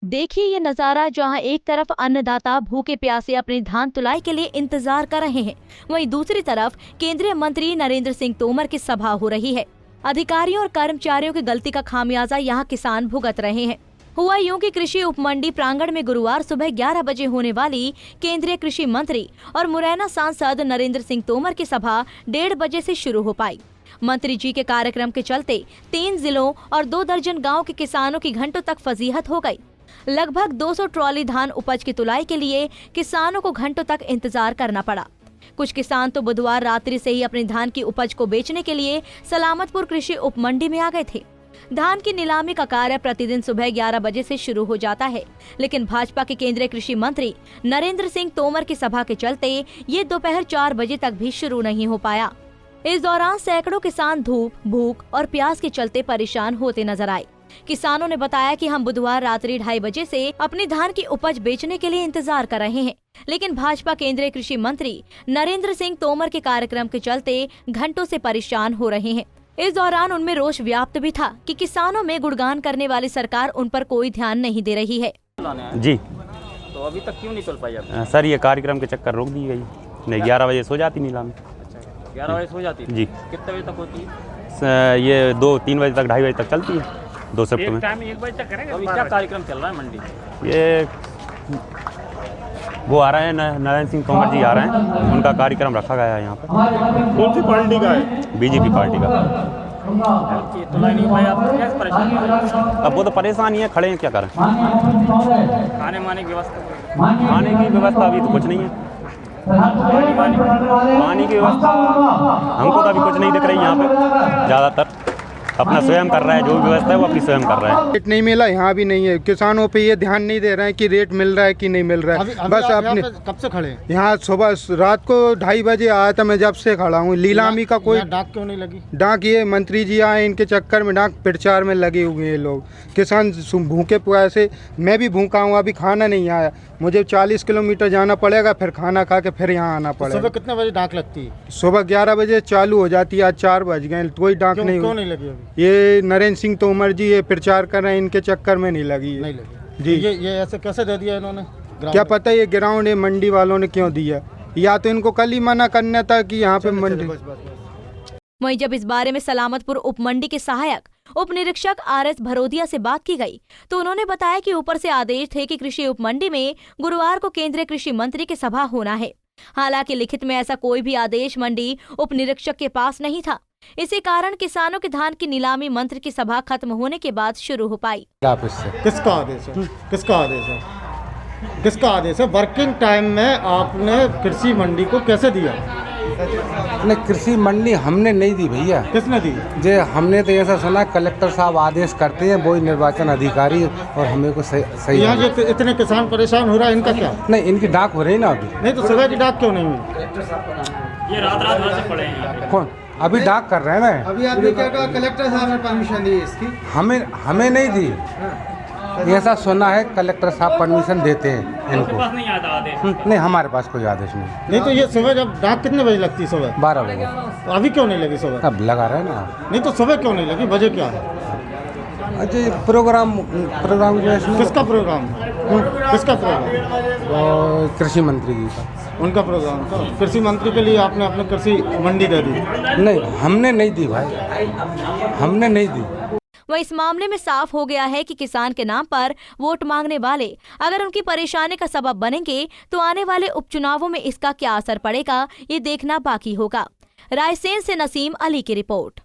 देखिए ये नजारा, जहां एक तरफ अन्नदाता भूखे प्यासे अपनी धान तुलाई के लिए इंतजार कर रहे हैं, वहीं दूसरी तरफ केंद्रीय मंत्री नरेंद्र सिंह तोमर की सभा हो रही है। अधिकारियों और कर्मचारियों की गलती का खामियाजा यहां किसान भुगत रहे हैं। हुआ यूं कि कृषि उपमंडी प्रांगण में गुरुवार सुबह 11 बजे होने वाली केंद्रीय कृषि मंत्री और मुरैना सांसद नरेंद्र सिंह तोमर की सभा 1:30 बजे से शुरू हो पाई। मंत्री जी के कार्यक्रम के चलते 3 जिलों और 2 दर्जन गाँव के किसानों की घंटों तक फजीहत हो गयी। लगभग 200 ट्रॉली धान उपज की तुलाई के लिए किसानों को घंटों तक इंतजार करना पड़ा। कुछ किसान तो बुधवार रात्रि से ही अपनी धान की उपज को बेचने के लिए सलामतपुर कृषि उपमंडी में आ गए थे। धान की नीलामी का कार्य प्रतिदिन सुबह 11 बजे से शुरू हो जाता है, लेकिन भाजपा के केंद्रीय कृषि मंत्री नरेंद्र सिंह तोमर की सभा के चलते ये दोपहर 4 बजे तक भी शुरू नहीं हो पाया। इस दौरान सैकड़ों किसान धूप, भूख और प्यास के चलते परेशान होते नजर आए। किसानों ने बताया कि हम बुधवार रात्रि 2:30 बजे से अपनी धान की उपज बेचने के लिए इंतजार कर रहे हैं, लेकिन भाजपा केंद्रीय कृषि मंत्री नरेंद्र सिंह तोमर के कार्यक्रम के चलते घंटों से परेशान हो रहे हैं। इस दौरान उनमें रोष व्याप्त भी था कि किसानों में गुणगान करने वाली सरकार उन पर कोई ध्यान नहीं दे रही है। जी, तो अभी तक क्यों नहीं चल पाई आप? सर ये कार्यक्रम के चक्कर रोक दी गई। नहीं, 11 बजे सो जाती नीलामी। 11 बजे सो जाती जी। कितने बजे तक होती है? ये 2-3 बजे तक, 2:30 बजे तक चलती है। 2 शिफ्ट में। 1 बजे तक करेंगे। अभी क्या कार्यक्रम चल रहा है मंडी? ये वो आ रहे हैं, नरेंद्र सिंह तोमर जी आ रहे हैं, उनका कार्यक्रम रखा गया है यहाँ पे। कौन सी पार्टी का है? बीजेपी पार्टी का। तुलाई नहीं पाई आप, कैसे परेशानी है? अब वो तो परेशानी है, खड़े हैं, क्या करें। खाने माने की व्यवस्था? खाने की व्यवस्था अभी तो कुछ नहीं है। पानी की व्यवस्था हमको तो अभी कुछ नहीं दिख रही यहाँ पे। ज़्यादातर अपना स्वयं कर रहा है, जो भी व्यवस्था है वो अपनी स्वयं कर रहा है। रेट नहीं मिला, यहाँ भी नहीं है। किसानों पे ये ध्यान नहीं दे रहे हैं कि रेट मिल रहा है कि नहीं मिल रहा है। बस अपने कब से खड़े? यहाँ सुबह रात को 2:30 बजे आया था, मैं जब से खड़ा हूँ। नीलामी का कोई डाक क्यों नहीं लगी? डाक ये मंत्री जी आए, इनके चक्कर में डाक प्रचार में लगे हुए हैं लोग। किसान भूखे प्यासे, मैं भी भूखा हूँ, अभी खाना नहीं आया। मुझे 40 किलोमीटर जाना पड़ेगा, फिर खाना खा के फिर यहाँ आना पड़ेगा। सुबह कितने बजे डाक लगती है? सुबह 11 बजे चालू हो जाती है। आज 4 बज गए, कोई डाक नहीं क्यों नहीं लगी अभी? ये नरेंद्र सिंह तोमर जी ये प्रचार कर रहे हैं, इनके चक्कर में नहीं लगी। नहीं लगी जी। ये ऐसे कैसे दे दिया इन्होंने? क्या पता ये ग्राउंड ये मंडी वालों ने क्यों दिया, या तो इनको कल ही मना करना था कि यहाँ पे मंडी। वहीं जब इस बारे में सलामतपुर उपमंडी के सहायक उप निरीक्षक RS भरोदिया से बात की गई, तो उन्होंने बताया कि ऊपर से आदेश थे कि कृषि उपमंडी में गुरुवार को केंद्रीय कृषि मंत्री की सभा होना है। हालांकि लिखित में ऐसा कोई भी आदेश मंडी उप निरीक्षक के पास नहीं था। इसी कारण किसानों के धान की नीलामी मंत्री की सभा खत्म होने के बाद शुरू हो पाई। किसका आदेश है? किसका आदेश है? किसका आदेश है? वर्किंग टाइम में आपने कृषि मंडी को कैसे दिया? नहीं, कृषि मंडी हमने नहीं दी भैया। किसने दी? जे हमने तो ऐसा सुना कलेक्टर साहब आदेश करते हैं, वही निर्वाचन अधिकारी, और हमें को सही यहाँ जो इतने किसान परेशान हो रहा है, इनका क्या? नहीं, इनकी डाक हो रही ना अभी। नहीं तो सुबह की डाक क्यों नहीं हुई? ये रात भर से पड़े हैं यहाँ पे। कौन? अभी डाक कर रहे हैं ना। अभी आपने क्या कहा? कलेक्टर साहब ने परमिशन दी इसकी? हमें नहीं दी। ऐसा सुना है कलेक्टर साहब परमिशन देते हैं इनको। पास नहीं आता आदेश? नहीं, हमारे पास कोई आदेश नहीं। नहीं तो ये सुबह जब डाक कितने बजे लगती है? सुबह 12 बजे। तो अभी क्यों नहीं लगी सुबह? अब लगा रहे ना। नहीं तो सुबह क्यों नहीं लगी? वजह क्या है? अच्छा, प्रोग्राम जो है किसका प्रोग्राम? किसका प्रोग्राम? कृषि मंत्री जी का। उनका प्रोग्राम था। कृषि मंत्री के लिए आपने अपने कृषि मंडी दे दी? नहीं, हमने नहीं दी भाई, हमने नहीं दी। वह इस मामले में साफ हो गया है कि किसान के नाम पर वोट मांगने वाले अगर उनकी परेशानी का सबब बनेंगे, तो आने वाले उपचुनावों में इसका क्या असर पड़ेगा, ये देखना बाकी होगा। रायसेन से नसीम अली की रिपोर्ट।